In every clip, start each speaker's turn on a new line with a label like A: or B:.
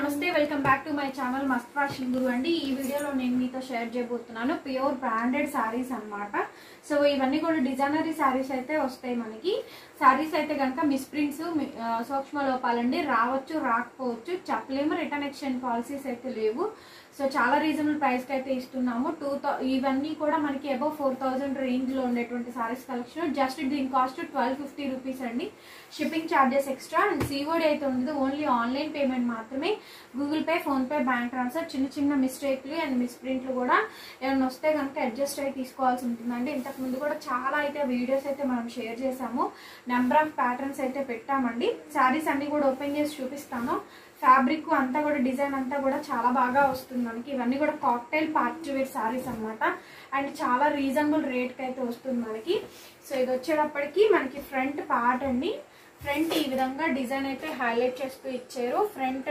A: నమస్తే welcome back to my channel మస్త్ fashion గురు అండి. ఈ వీడియోలో నేను మీతో షేర్ చేయబోతున్నాను ప్యూర్ బ్రాండెడ్ సారీస్ అన్నమాట. సో ఇవన్నీ కూడా డిజైనరీ సారీస్ అయితే వస్తాయి. మనకి సారీస్ అయితే కనుక మిస్ ప్రింట్స్ సూక్ష్మ లోపాలండి, రావచ్చు రాకపోవచ్చు చెప్పలేము. రిటర్న్ ఎక్స్చేంజ్ పాలసీస్ అయితే లేవు. సో చాలా రీజనబుల్ ప్రైస్కి అయితే ఇస్తున్నాము. ఇవన్నీ కూడా మనకి అబౌవ్ 4000 రేంజ్లో ఉండేటువంటి సారీస్ కలెక్షన్. జస్ట్ దీని కాస్ట్ 1250 రూపీస్ అండి. Shipping charges extra and COD అయితే ఉండదు, ఓన్లీ ఆన్లైన్ పేమెంట్ మాత్రమే. Google pay, PhonePe, bank transfer. చిన్న చిన్న మిస్టేక్లు అండ్ మిస్ప్రింట్లు కూడా ఏమైనా వస్తే కనుక అడ్జస్ట్ అయి తీసుకోవాల్సి ఉంటుందండి. ఇంతకుముందు కూడా చాలా అయితే వీడియోస్ అయితే మనం షేర్ చేసాము, నెంబర్ ఆఫ్ ప్యాటర్న్స్ అయితే పెట్టామండి. శారీస్ అన్ని కూడా ఓపెన్ చేసి చూపిస్తాను. ఫ్యాబ్రిక్ అంతా కూడా డిజైన్ అంతా కూడా చాలా బాగా వస్తుంది మనకి. ఇవన్నీ కూడా కాక్టైల్ పార్టీ వేర్ సారీస్ అనమాట. అండ్ చాలా రీజనబుల్ రేట్కి అయితే వస్తుంది మనకి. సో ఇది వచ్చేటప్పటికి మనకి ఫ్రంట్ పార్ట్ అండి. ఫ్రంట్ ఈ విధంగా డిజైన్ అయితే హైలైట్ చేస్తూ ఇచ్చారు. ఫ్రంట్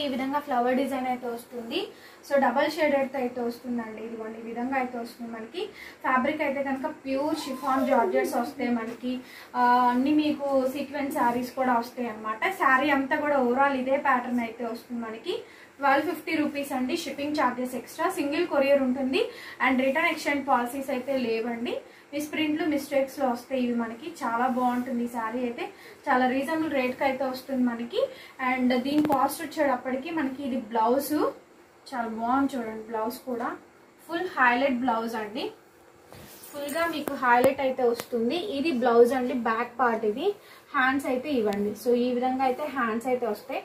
A: ఈ విధంగా ఫ్లవర్ డిజైన్ అయితే వస్తుంది. సో డబల్ షేడెడ్ అయితే వస్తుందండి. ఇదిగోండి ఈ విధంగా అయితే వస్తుంది మనకి. ఫ్యాబ్రిక్ అయితే కనుక ప్యూర్ షిఫాన్ జార్జెట్స్ వస్తాయి మనకి. అన్ని మీకు సీక్వెన్స్ శారీస్ కూడా వస్తాయి అనమాట. శారీ అంతా కూడా ఓవరాల్ ఇదే ప్యాటర్న్ అయితే వస్తుంది మనకి. 1250 రూపీస్ అండి. Shipping charges extra, single courier ఉంటుంది అండ్ రిటర్న్ ఎక్స్చేంజ్ పాలసీస్ అయితే లేవండి. మిస్ప్రింట్లు మిస్టేక్స్లో వస్తాయి ఇవి మనకి. చాలా బాగుంటుంది ఈ శారీ అయితే. చాలా రీజనబుల్ రేట్కి అయితే వస్తుంది మనకి. అండ్ దీని కాస్ట్ వచ్చేటప్పటికి మనకి ఇది బ్లౌజ్ చాలా బాగుంది చూడండి. బ్లౌజ్ కూడా ఫుల్ హైలైట్ బ్లౌజ్ అండి. ఫుల్గా మీకు హైలైట్ అయితే వస్తుంది. ఇది బ్లౌజ్ అండి. బ్యాక్ పార్ట్ ఇది. హ్యాండ్స్ అయితే ఇవ్వండి. సో ఈ విధంగా అయితే హ్యాండ్స్ అయితే వస్తాయి.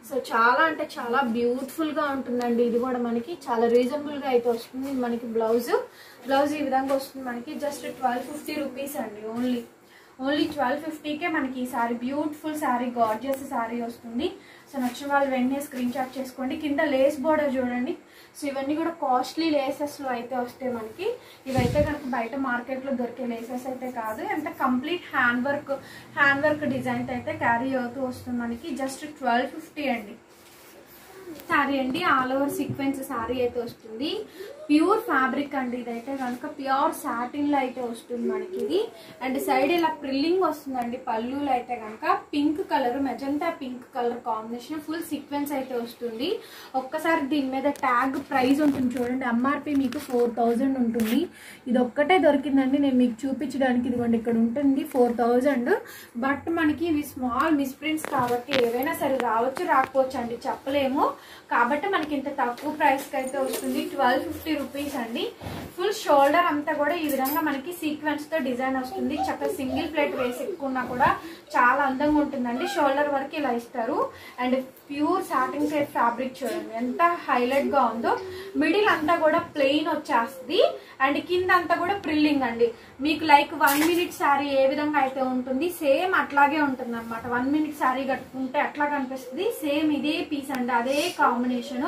A: సో చాలా అంటే చాలా బ్యూటిఫుల్ గా ఉంటుందండి. ఇది కూడా మనకి చాలా రీజనబుల్ గా అయితే వస్తుంది మనకి. బ్లౌజ్ ఈ విధంగా వస్తుంది మనకి. జస్ట్ 1250 రూపీస్ అండి. ఓన్లీ 1250కే మనకి ఈ sorry beautiful sorry, gorgeous sorry వస్తుంది. సో నచ్చిన వాళ్ళు వెంటనే స్క్రీన్ షాట్ చేసుకోండి. కింద లేస్ బోర్డర్ చూడండి. సో ఇవన్నీ కూడా కాస్ట్లీ లేసెస్లో అయితే వస్తాయి మనకి. ఇవైతే కనుక బయట మార్కెట్లో దొరికే లేసెస్ అయితే కాదు. అంటే కంప్లీట్ హ్యాండ్ వర్క్ డిజైన్ అయితే క్యారీ అవుతూ వస్తుంది మనకి. జస్ట్ 1250 అండి సారీ అండి. ఆల్ ఓవర్ సీక్వెన్స్ సారీ అయితే వస్తుంది. ప్యూర్ ఫ్యాబ్రిక్ అండి. ఇదైతే కనుక ప్యూర్ సాటిన్ లో అయితే వస్తుంది మనకి ఇది. అండ్ సైడ్ ఇలా ప్రిల్లింగ్ వస్తుందండి. పళ్ళులో అయితే కనుక pink colour, magenta pink colour combination full sequence అయితే వస్తుంది. ఒక్కసారి దీని మీద ట్యాగ్ ప్రైస్ ఉంటుంది చూడండి. ఎంఆర్పి మీకు 4000 ఉంటుంది. ఇది ఒక్కటే దొరికిందండి నేను మీకు చూపించడానికి. ఇదిగోండి ఇక్కడ ఉంటుంది 4000. బట్ మనకి ఇవి స్మాల్ మిస్ప్రింట్స్ కాబట్టి ఏవైనా సరే రావచ్చు రాకపోవచ్చు అండి, చెప్పలేము. కాబట్టి మనకి ఇంత తక్కువ ప్రైస్కి అయితే వస్తుంది. 1250 రూపీస్ అండి. ఫుల్ షోల్డర్ అంతా కూడా ఈ విధంగా మనకి సీక్వెన్స్ తో డిజైన్ వస్తుంది. చక్కగా సింగిల్ ప్లేట్ వేసుకున్నా కూడా చాలా అందంగా ఉంటుందండి. షోల్డర్ వరకు ఇలా ఇస్తారు. And pure satin shade fabric చూడండి ఎంత హైలైట్ గా ఉందో. మిడిల్ అంతా కూడా ప్లెయిన్ వచ్చేస్తుంది. అండ్ కింద అంతా కూడా ప్రిల్లింగ్ అండి. మీకు లైక్ 1 మినిట్ శారీ ఏ విధంగా అయితే ఉంటుంది సేమ్ అట్లాగే ఉంటుంది అనమాట. 1 మినిట్ శారీ కట్టుకుంటే అట్లా కనిపిస్తుంది. సేమ్ ఇదే పీస్ అండి, అదే కాంబినేషన్.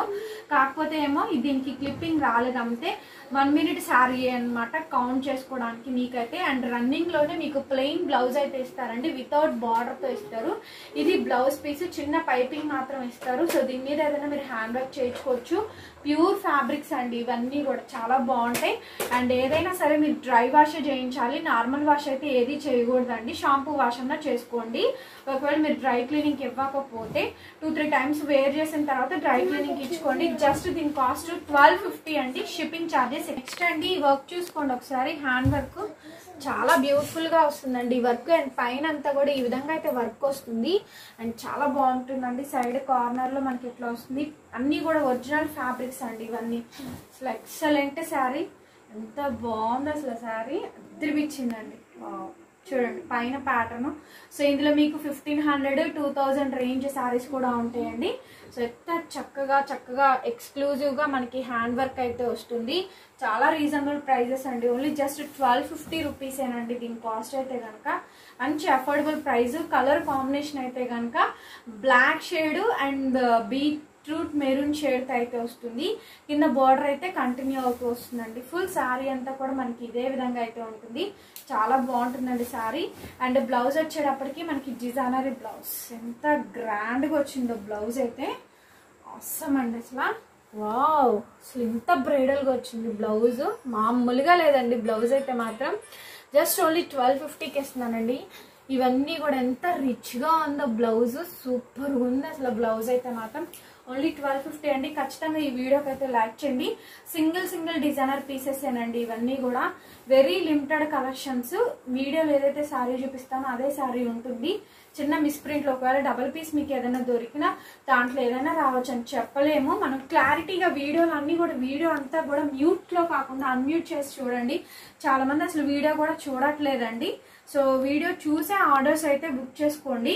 A: కాకపోతే ఏమో దీనికి క్లిప్పింగ్ రాలేదంతే. 1 మినిట్ శారీ అనమాట కౌంట్ చేసుకోవడానికి మీకైతే. అండ్ రన్నింగ్ లోనే మీకు ప్లెయిన్ బ్లౌజ్ అయితే ఇస్తారండి, వితౌట్ బార్డర్ తో ఇస్తారు. ఇది బ్లౌజ్ పీస్, చిన్న పైపింగ్ మాత్రం ఇస్తారు. సో దీని మీద ఏదైనా మీరు హ్యాండ్ వర్క్ చేయించుకోవచ్చు. ప్యూర్ ఫ్యాబ్రిక్స్ అండి ఇవన్నీ కూడా చాలా బాగుంటాయి. అండ్ ఏదైనా సరే మీరు డ్రై వాష్ చేయించాలి, నార్మల్ వాష్ అయితే ఏది చేయకూడదండి. షాంపూ వాష్ అన్నా చేసుకోండి. ఒకవేళ మీరు డ్రై క్లీనింగ్ ఇవ్వకపోతే 2-3 టైమ్స్ వేర్ చేసిన తర్వాత డ్రై క్లీనింగ్ ఇచ్చుకోండి. జస్ట్ దీని కాస్ట్ 1250 అండి. షిప్పింగ్ ఛార్జెస్ నెక్స్ట్ అండి. ఈ వర్క్ చూసుకోండి ఒకసారి. హ్యాండ్ వర్క్ చాలా బ్యూటిఫుల్ గా వస్తుందండి ఈ వర్క్. అండ్ పైన అంతా కూడా ఈ విధంగా అయితే వర్క్ వస్తుంది. అండ్ చాలా బాగుంటుందండి. సైడ్ కార్నర్ లో మనకి ఇట్లా వస్తుంది. అన్ని కూడా ఒరిజినల్ ఫ్యాబ్రిక్స్ అండి ఇవన్నీ. అసలు ఎక్సలెంట్ శారీ. ఎంత బాగుంది అసలు శారీ, అదిరిపించిందండి. చూడండి పైన ప్యాటర్న్. సో ఇందులో మీకు 1500-2000 రేంజ్ శారీస్ కూడా ఉంటాయండి. సో ఎంత చక్కగా ఎక్స్క్లూజివ్ గా మనకి హ్యాండ్ వర్క్ అయితే వస్తుంది. చాలా రీజనబుల్ ప్రైజెస్ అండి. ఓన్లీ జస్ట్ 1250 రూపీస్ ఏనండి దీని కాస్ట్ అయితే కనుక. మంచి అఫోర్డబుల్ ప్రైస్. కలర్ కాంబినేషన్ అయితే కనుక black shade and beetroot maroon shade అయితే వస్తుంది. కింద బార్డర్ అయితే కంటిన్యూ అవుతూ వస్తుందండి. ఫుల్ శారీ అంతా కూడా మనకి ఇదే విధంగా అయితే ఉంటుంది. చాలా బాగుంటుందండి శారీ. అండ్ బ్లౌజ్ వచ్చేటప్పటికి మనకి డిజైనరీ బ్లౌజ్ ఎంత గ్రాండ్ గా వచ్చిందో బ్లౌజ్ అయితే. అవసరం అండి అసలు. వావ్, అసలు ఇంత బ్రైడల్ గా వచ్చింది బ్లౌజ్. మామూలుగా లేదండి బ్లౌజ్ అయితే మాత్రం. జస్ట్ ఓన్లీ 1250కి ఇస్తున్నానండి. ఇవన్నీ కూడా ఎంత రిచ్గా ఉందో బ్లౌజ్, సూపర్గా ఉంది అసలు బ్లౌజ్ అయితే మాత్రం. ఓన్లీ 1250 అండి. ఖచ్చితంగా ఈ వీడియోకి అయితే లైక్ చేయండి. సింగిల్ డిజైనర్ పీసెస్ ఏనండి ఇవన్నీ కూడా, వెరీ లిమిటెడ్ కలెక్షన్స్. వీడియోలో ఏదైతే శారీ చూపిస్తానో అదే శారీ ఉంటుంది. చిన్న మిస్ప్రింట్లో ఒకవేళ డబుల్ పీస్ మీకు ఏదైనా దొరికినా దాంట్లో ఏదైనా రావచ్చు అని చెప్పలేము. మనం క్లారిటీగా వీడియోలు అన్నీ కూడా, వీడియో అంతా కూడా మ్యూట్లో కాకుండా అన్మ్యూట్ చేసి చూడండి. చాలా మంది అసలు వీడియో కూడా చూడట్లేదండి. సో వీడియో చూసే ఆర్డర్స్ అయితే బుక్ చేసుకోండి.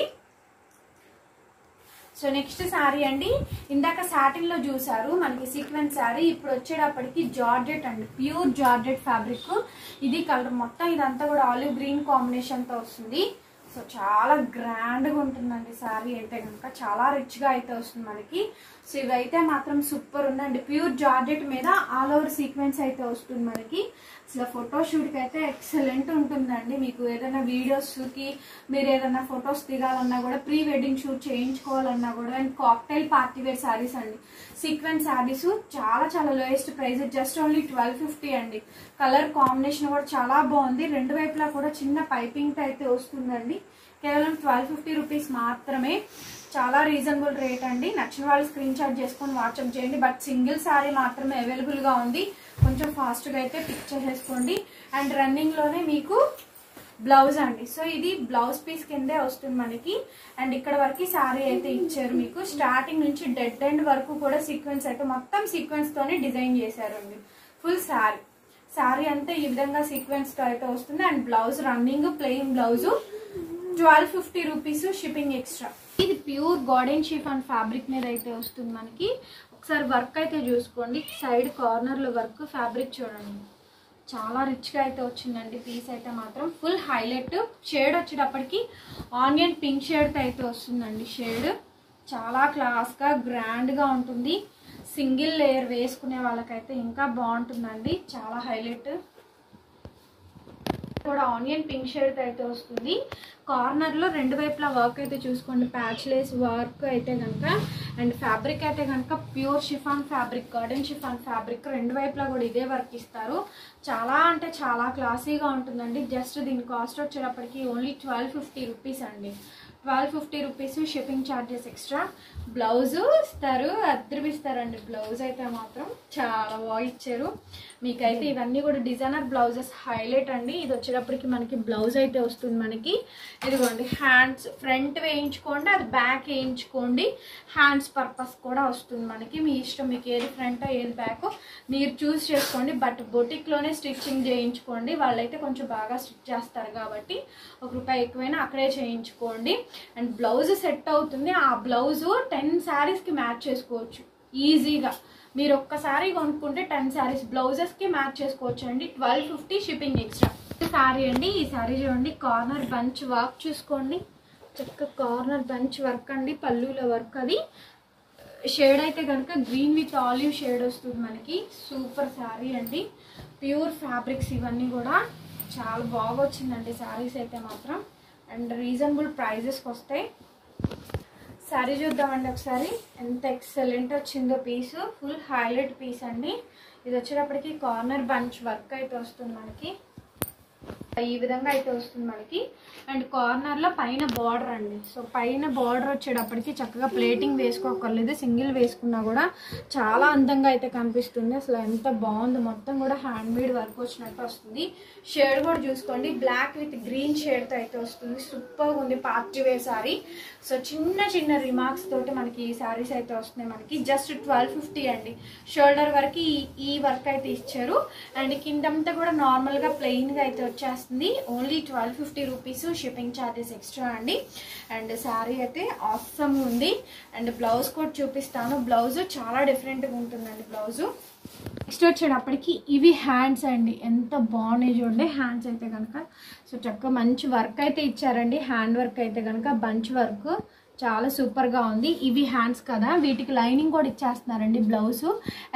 A: సో నెక్స్ట్ శారీ అండి, ఇందాక సాటిన్ లో చూసారు మనకి సీక్వెన్స్ శారీ, ఇప్పుడు వచ్చేటప్పటికి జార్జెట్ అండి, ప్యూర్ జార్జెట్ ఫ్యాబ్రిక్. ఇది కలర్ మొత్తం ఇదంతా కూడా ఆలివ్ గ్రీన్ కాంబినేషన్ తో వస్తుంది. సో చాలా గ్రాండ్ గా ఉంటుందండి శారీ అయితే కనుక, చాలా రిచ్ గా అయితే వస్తుంది మనకి. సో ఇవైతే మాత్రం సూపర్ ఉందండి. ప్యూర్ జార్జెట్ మీద ఆల్ ఓవర్ సీక్వెన్స్ అయితే వస్తుంది మనకి. అసలు ఫోటోషూట్ కి అయితే ఎక్సలెంట్ ఉంటుందండి. మీకు ఏదైనా వీడియోస్ కి మీరు ఏదైనా ఫొటోస్ దిగాలన్నా కూడా, ప్రీ వెడ్డింగ్ షూట్ చేయించుకోవాలన్నా కూడా, and cocktail party wear saris అండి, సీక్వెన్స్ శారీస్ చాలా లోయెస్ట్ ప్రైస్, జస్ట్ ఓన్లీ 1250 అండి. కలర్ కాంబినేషన్ కూడా చాలా బాగుంది. రెండు వైపులా కూడా చిన్న పైపింగ్ తో అయితే వస్తుందండి. కేవలం 1250 రూపీస్ మాత్రమే. చాలా రీజనబుల్ రేట్ అండి. నచ్చిన వాళ్ళు స్క్రీన్ షాట్ చేసుకొని వాట్సాప్ చేయండి. బట్ సింగిల్ శారీ మాత్రమే అవైలబుల్ గా ఉంది. కొంచెం ఫాస్ట్ గా అయితే పిక్ చేసేసుకోండి. అండ్ రన్నింగ్ లోనే మీకు బ్లౌజ్ అండి. సో ఇది బ్లౌజ్ పీస్ కిందే వస్తుంది మనకి. అండ్ ఇక్కడ వరకు శారీ అయితే ఇచ్చారు మీకు. స్టార్టింగ్ నుంచి డెడ్ ఎండ్ వరకు కూడా సీక్వెన్స్ అయితే మొత్తం సీక్వెన్స్ తోనే డిజైన్ చేశారండి. ఫుల్ శారీ అంతా ఈ విధంగా సీక్వెన్స్ తో అయితే వస్తుంది. And blouse running plain blouse 1250 rupees, shipping extra. ఇది ప్యూర్ గార్డెన్ షిఫాన్ ఫ్యాబ్రిక్ మీద అయితే వస్తుంది మనకి. ఒకసారి వర్క్ అయితే చూసుకోండి, సైడ్ కార్నర్ లో వర్క్, ఫ్యాబ్రిక్ చూడండి చాలా రిచ్ గా అయితే వచ్చిందండి. పీస్ అయితే మాత్రం ఫుల్ హైలైట్. షేడ్ వచ్చేటప్పటికి ఆనియన్ పింక్ షేడ్ అయితే వస్తుందండి. షేడ్ చాలా క్లాస్ గా గ్రాండ్ గా ఉంటుంది. సింగిల్ లేయర్ వేసుకునే వాళ్ళకైతే ఇంకా బాగుంటుందండి, చాలా హైలైట్. కూడా ఆనియన్ పింక్ షేడ్ అయితే వస్తుంది. కార్నర్ లో రెండు వైపులా వర్క్ అయితే చూసుకోండి, ప్యాచ్ లేస్ వర్క్ అయితే కనుక. అండ్ ఫ్యాబ్రిక్ అయితే కనుక pure chiffon fabric, garden chiffon fabric. రెండు వైపులా కూడా ఇదే వర్క్ ఇస్తారు. చాలా అంటే చాలా క్లాసీగా ఉంటుందండి. జస్ట్ దీని కాస్ట్ వచ్చేటప్పటికి ఓన్లీ 1250 రూపీస్ అండి. 1250 rupees, shipping charges extra. Blouse ఇస్తారు, అద్దరిపిస్తారండి. బ్లౌజ్ అయితే మాత్రం చాలా బాగా ఇచ్చారు. మీకైతే ఇవన్నీ కూడా డిజైనర్ బ్లౌజెస్ హైలైట్ అండి. ఇది వచ్చేటప్పటికి మనకి బ్లౌజ్ అయితే వస్తుంది మనకి. ఇదిగోండి హ్యాండ్స్ ఫ్రంట్ వేయించుకోండి, అది బ్యాక్ వేయించుకోండి. హ్యాండ్స్ పర్పస్ కూడా వస్తుంది మనకి. మీ ఇష్టం, మీకు ఏది ఫ్రంట్ ఏది బ్యాక్ మీరు చూస్ చేసుకోండి. బట్ బొటిక్లోనే స్టిచ్చింగ్ చేయించుకోండి, వాళ్ళైతే కొంచెం బాగా స్టిచ్ చేస్తారు కాబట్టి ₹1 ఎక్కువైనా అక్కడే చేయించుకోండి. అండ్ బ్లౌజ్ సెట్ అవుతుంది. ఆ బ్లౌజ్ 10 శారీస్కి మ్యాచ్ చేసుకోవచ్చు ఈజీగా. మీరు ఒక్కసారి కొనుక్కుంటే 10 శారీస్ బ్లౌజెస్కి మ్యాచ్ చేసుకోవచ్చు అండి. 1250, షిప్పింగ్ ఎక్స్ట్రా. శారీ అండి, ఈ శారీ చూడండి, కార్నర్ బంచ్ వర్క్ చూసుకోండి, చక్కగా కార్నర్ బంచ్ వర్క్ అండి, పళ్ళుల వర్క్. అది షేడ్ అయితే కనుక గ్రీన్ విత్ ఆలివ్ షేడ్ వస్తుంది మనకి. సూపర్ శారీ అండి. ప్యూర్ ఫ్యాబ్రిక్స్ ఇవన్నీ కూడా చాలా బాగా వచ్చిందండి శారీస్ అయితే మాత్రం. అండ్ రీజనబుల్ ప్రైజెస్కి వస్తాయి. శారీ చూద్దామండి ఒకసారి, ఎంత ఎక్సలెంట్ వచ్చిందో పీస్. ఫుల్ హైలైట్ పీస్ అండి. ఇది వచ్చేటప్పటికి కార్నర్ బంచ్ వర్క్ అయితే వస్తుంది మనకి. ఈ విధంగా అయితే వస్తుంది మనకి. అండ్ కార్నర్ లో పైన బార్డర్ అండి. సో పైన బార్డర్ వచ్చేటప్పటికి చక్కగా ప్లేటింగ్ వేసుకోకర్లేదు, సింగిల్ వేసుకున్నా కూడా చాలా అందంగా అయితే కనిపిస్తుంది. అసలు ఎంత బాగుంది, మొత్తం కూడా హ్యాండ్ మేడ్ వర్క్ వచ్చినట్టు వస్తుంది. షేడ్ కూడా చూసుకోండి, బ్లాక్ విత్ గ్రీన్ షేడ్ తో అయితే వస్తుంది. సూపర్ ఉంది పార్టీ వేర్ సారీ. సో చిన్న రిమార్క్స్ తోటి మనకి ఈ సారీస్ అయితే వస్తున్నాయి మనకి. జస్ట్ 1250 అండి. షోల్డర్ వరకు ఈ వర్క్ అయితే ఇచ్చారు. అండ్ కిందంతా కూడా నార్మల్ గా ప్లెయిన్ గా అయితే వచ్చేస్తుంది. Only 1250 rupees, shipping charges extra అండి. అండ్ శారీ అయితే ఆసమ్ ఉంది. అండ్ బ్లౌజ్ కూడా చూపిస్తాను. బ్లౌజ్ చాలా డిఫరెంట్ గా ఉంటుందండి బ్లౌజ్. నెక్స్ట్ వచ్చేటప్పటికి ఇవి హ్యాండ్స్ అండి, ఎంత బాగున్నాయి చూడండి హ్యాండ్స్ అయితే కనుక. సో చక్కగా మంచి వర్క్ అయితే ఇచ్చారండి. హ్యాండ్ వర్క్ అయితే కనుక బంచ్ వర్క్ చాలా సూపర్ గా ఉంది. ఇవి హ్యాండ్స్ కదా, వీటికి లైనింగ్ కూడా ఇచ్చేస్తున్నారండి బ్లౌజ్.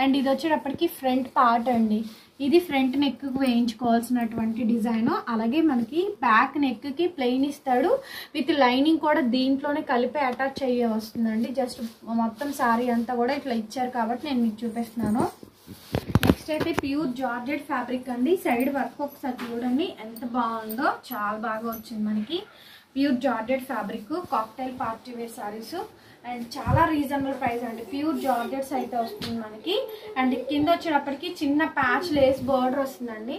A: అండ్ ఇది వచ్చేటప్పటికి ఫ్రంట్ పార్ట్ అండి. ఇది ఫ్రంట్ నెక్ కు వేయించుకోవాల్సినటువంటి డిజైన్. అలాగే మనకి బ్యాక్ నెక్ కి ప్లెయిన్ ఇస్తాడు, విత్ లైనింగ్ కూడా దీంట్లోనే కలిపి అటాచ్ అయ్యే వస్తుందండి. జస్ట్ మొత్తం శారీ అంతా కూడా ఇట్లా ఇచ్చారు కాబట్టి నేను మీకు చూపిస్తున్నాను. నెక్స్ట్ అయితే ప్యూర్ జార్జెట్ ఫ్యాబ్రిక్ అండి. సైడ్ వర్క్ ఒకసారి చూడండి ఎంత బాగుందో, చాలా బాగా వచ్చింది మనకి. Pure georgette fabric cocktail party wear saris and చాలా రీజనబుల్ ప్రైస్ అండి. ప్యూర్ జార్జెట్స్ అయితే వస్తుంది మనకి. అండ్ కింద వచ్చేటప్పటికి చిన్న ప్యాచ్ లేస్ బార్డర్ వస్తుందండి,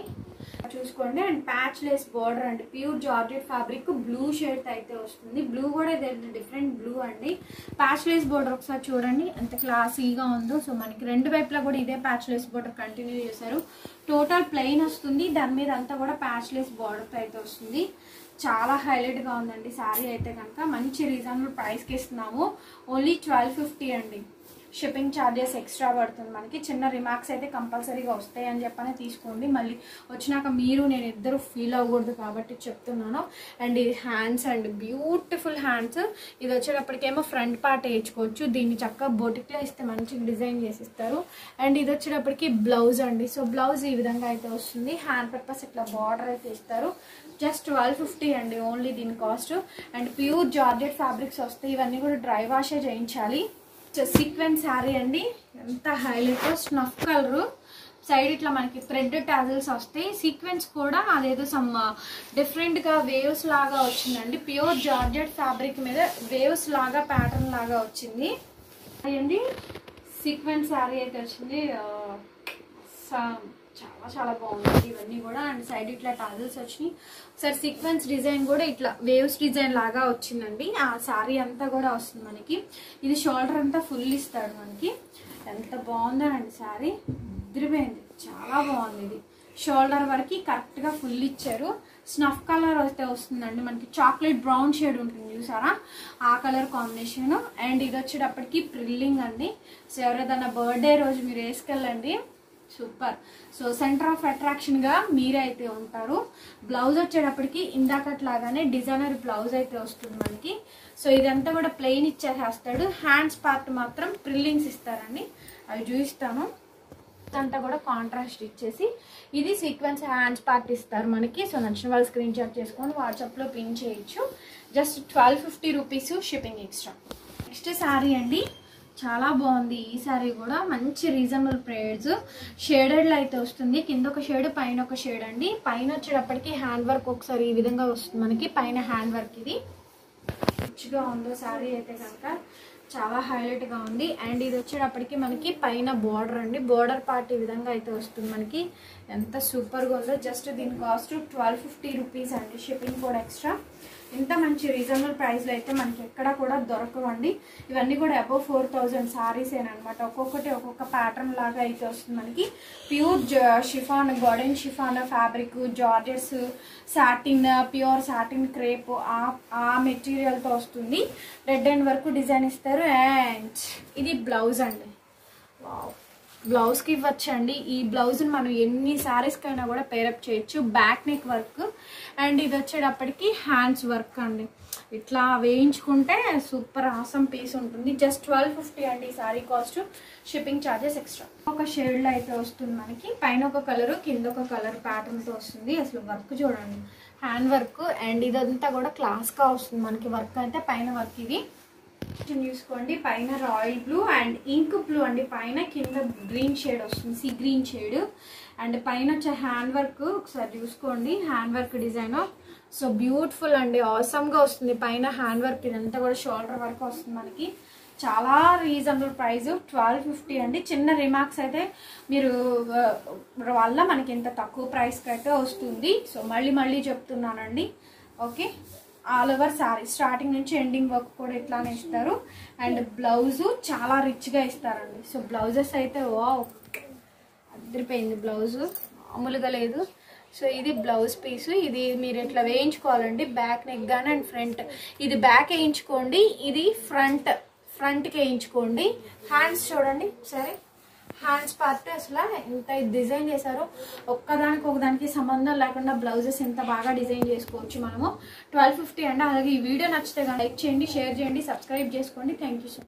A: చూసుకోండి. అండ్ ప్యాచ్ లేస్ బార్డర్ అండి. Pure georgette fabric blue shade అయితే వస్తుంది. బ్లూ కూడా డిఫరెంట్ బ్లూ అండి. ప్యాచ్ లేస్ బార్డర్ ఒకసారి చూడండి ఎంత క్లాసీగా ఉందో. సో మనకి రెండు వైపులా కూడా ఇదే ప్యాచ్ లేస్ బార్డర్ కంటిన్యూ చేశారు. టోటల్ ప్లెయిన్ వస్తుంది, దాని మీద అంతా కూడా ప్యాచ్ లేస్ బార్డర్ అయితే వస్తుంది. చాలా హైలైట్గా ఉందండి శారీ అయితే కనుక. మంచి రీజనబుల్ ప్రైస్కి ఇస్తున్నాము. ఓన్లీ 1250 అండి. షిప్పింగ్ ఛార్జెస్ ఎక్స్ట్రా పడుతుంది మనకి. చిన్న రిమార్క్స్ అయితే కంపల్సరీగా వస్తాయి అని చెప్పనే తీసుకోండి. మళ్ళీ వచ్చినాక మీరు నేను ఇద్దరు ఫీల్ అవ్వకూడదు కాబట్టి చెప్తున్నాను. అండ్ ఇది హ్యాండ్స్ అండి, బ్యూటిఫుల్ హ్యాండ్స్. ఇది వచ్చేటప్పటికేమో ఫ్రంట్ పార్ట్ వేయించుకోవచ్చు. దీన్ని చక్కగా బొటిక్లో ఇస్తే మంచిగా డిజైన్ చేసిస్తారు. అండ్ ఇది వచ్చేటప్పటికి బ్లౌజ్ అండి. సో బ్లౌజ్ ఈ విధంగా అయితే వస్తుంది. హ్యాండ్ పర్పస్ ఇట్లా బార్డర్ అయితే ఇస్తారు. జస్ట్ 1250 అండి ఓన్లీ దీని cost. And pure georgette fabrics వస్తాయి. ఇవన్నీ కూడా డ్రై వాషే చేయించాలి. సీక్వెన్స్ శారీ అండి, ఎంత హైలైట్. స్నఫ్ కలరు, సైడ్ ఇట్లా మనకి థ్రెడ్ టాజిల్స్ వస్తాయి. సీక్వెన్స్ కూడా అదేదో సమ్ డిఫరెంట్గా వేవ్స్ లాగా వచ్చిందండి. ప్యూర్ జార్జెట్ ఫ్యాబ్రిక్ మీద వేవ్స్ లాగా ప్యాటర్న్ లాగా వచ్చింది అండి. సీక్వెన్స్ శారీ అయితే వచ్చింది. చాలా చాలా బాగుంది ఇవన్నీ కూడా. అండ్ సైడ్ ఇట్లా టాజిల్స్ వచ్చినాయి. ఒకసారి సీక్వెన్స్ డిజైన్ కూడా ఇట్లా వేవ్స్ డిజైన్ లాగా వచ్చిందండి. ఆ శారీ అంతా కూడా వస్తుంది మనకి. ఇది షోల్డర్ అంతా ఫుల్ ఇస్తాడు మనకి. ఎంత బాగుందోనండి శారీ, అదిరిపోయింది, చాలా బాగుంది. ఇది షోల్డర్ వరకు కరెక్ట్గా ఫుల్ ఇచ్చారు. స్నఫ్ కలర్ అయితే వస్తుందండి మనకి. చాక్లెట్ బ్రౌన్ షేడ్ ఉంటుంది చూసారా, ఆ కలర్ కాంబినేషన్. అండ్ ఇది వచ్చేటప్పటికి ప్రిల్లింగ్ అండి. సో ఎవరైనా బర్త్డే రోజు మీరు వేసుకెళ్ళండి, super. So centre of attraction గా మీరే అయితే ఉంటారు. బ్లౌజ్ వచ్చేటప్పటికి ఇందాకట్లాగానే డిజైనర్ బ్లౌజ్ అయితే వస్తుంది మనకి. సో ఇదంతా కూడా ప్లెయిన్ ఇచ్చేసేస్తాడు. హ్యాండ్స్ పార్ట్ మాత్రం ప్రిల్లింగ్స్ ఇస్తారండి, అవి చూపిస్తాను. అంతా కూడా కాంట్రాస్ట్ ఇచ్చేసి ఇది సీక్వెన్స్ హ్యాండ్స్ పార్ట్ ఇస్తారు మనకి. సో నచ్చిన వాళ్ళు స్క్రీన్ షాట్ చేసుకొని వాట్సాప్లో పిన్ చేయొచ్చు. Just 1250 rupees shipping extra. Next sari అండి, చాలా బాగుంది ఈ శారీ కూడా. మంచి రీజనబుల్ ప్రైస్. షేడెడ్లో అయితే వస్తుంది. కింద ఒక షేడ్, పైన ఒక షేడ్ అండి. పైన వచ్చేటప్పటికి హ్యాండ్ వర్క్ ఒకసారి ఈ విధంగా వస్తుంది మనకి. పైన హ్యాండ్ వర్క్ ఇది రిచ్గా ఉందో శారీ అయితే కనుక చాలా హైలైట్గా ఉంది. అండ్ ఇది వచ్చేటప్పటికి మనకి పైన బార్డర్ అండి. బార్డర్ పార్ట్ ఈ విధంగా అయితే వస్తుంది మనకి. ఎంత సూపర్గా ఉందో. జస్ట్ దీని కాస్ట్ 1250 రూపీస్ అండి, షిప్పింగ్ కూడా ఎక్స్ట్రా. ఇంత మంచి రీజనబుల్ ప్రైస్లో అయితే మనకి ఎక్కడ కూడా దొరకవండి. ఇవన్నీ కూడా అబౌవ్ 4000 శారీసేనమాట. ఒక్కొక్కటి ఒక్కొక్క ప్యాటర్న్ లాగా అయితే వస్తుంది మనకి. Pure chiffon, garden chiffon fabric, georgettes, satin, pure satin crepe ఆ మెటీరియల్తో వస్తుంది. రెడ్ అండ్ వర్క్ డిజైన్ ఇస్తారు. అండ్ ఇది బ్లౌజ్ అండి. వావ్, బ్లౌజ్కి ఇవ్వచ్చండి. ఈ బ్లౌజ్ని మనం ఎన్ని శారీస్కైనా కూడా పేరప్ చేయొచ్చు. Back neck work. అండ్ ఇది వచ్చేటప్పటికి హ్యాండ్స్ వర్క్ అండి. ఇట్లా వేయించుకుంటే సూపర్ ఆసమ్ పీస్ ఉంటుంది. జస్ట్ 1250 అండి ఈ sari cost. Shipping charges extra. ఒక షేడ్లో అయితే వస్తుంది మనకి. పైన ఒక కలరు, కింద ఒక కలర్ ప్యాటర్న్తో వస్తుంది. అసలు వర్క్ చూడండి, హ్యాండ్ వర్క్. అండ్ ఇదంతా కూడా క్లాస్గా వస్తుంది మనకి. వర్క్ అయితే పైన వర్క్ ఇది చూసుకోండి. పైన royal blue and ink blue అండి. పైన కింద గ్రీన్ షేడ్ వస్తుంది, సీ గ్రీన్ షేడ్. అండ్ పైన వచ్చే హ్యాండ్ వర్క్ ఒకసారి చూసుకోండి, hand work design. So beautiful అండి, ఆసమ్గా వస్తుంది. పైన హ్యాండ్ వర్క్ ఇదంతా కూడా షోల్డర్ వర్క్ వస్తుంది మనకి. చాలా రీజనబుల్ ప్రైస్ 1250 అండి. చిన్న రిమార్క్స్ అయితే మీరు వల్ల మనకి ఇంత తక్కువ ప్రైస్కి అయితే వస్తుంది. సో మళ్ళీ చెప్తున్నానండి. Okay, all over sari starting నుంచి ఎండింగ్ వర్క్ కూడా ఇట్లానే ఇస్తారు. అండ్ బ్లౌజు చాలా రిచ్గా ఇస్తారండి. సో బ్లౌజెస్ అయితే వావ్, అదిరిపోయింది బ్లౌజు, మామూలుగా లేదు. సో ఇది బ్లౌజ్ పీసు. ఇది మీరు ఇట్లా వేయించుకోవాలండి. బ్యాక్ నెక్ కానీ అండ్ ఫ్రంట్. ఇది బ్యాక్ వేయించుకోండి, ఇది ఫ్రంట్కి వేయించుకోండి. హ్యాండ్స్ చూడండి సరే, హ్యాండ్స్ పార్ట్ అసలు ఎంత డిజైన్ చేశారో. ఒక్కదానికి ఒకదానికి సంబంధం లేకుండా బ్లౌజెస్ ఎంత బాగా డిజైన్ చేసుకోవచ్చు మనము. 1250 అండి. అలాగే ఈ వీడియో నచ్చితే లైక్ చేయండి, షేర్ చేయండి, సబ్స్క్రైబ్ చేసుకోండి. Thank you so much.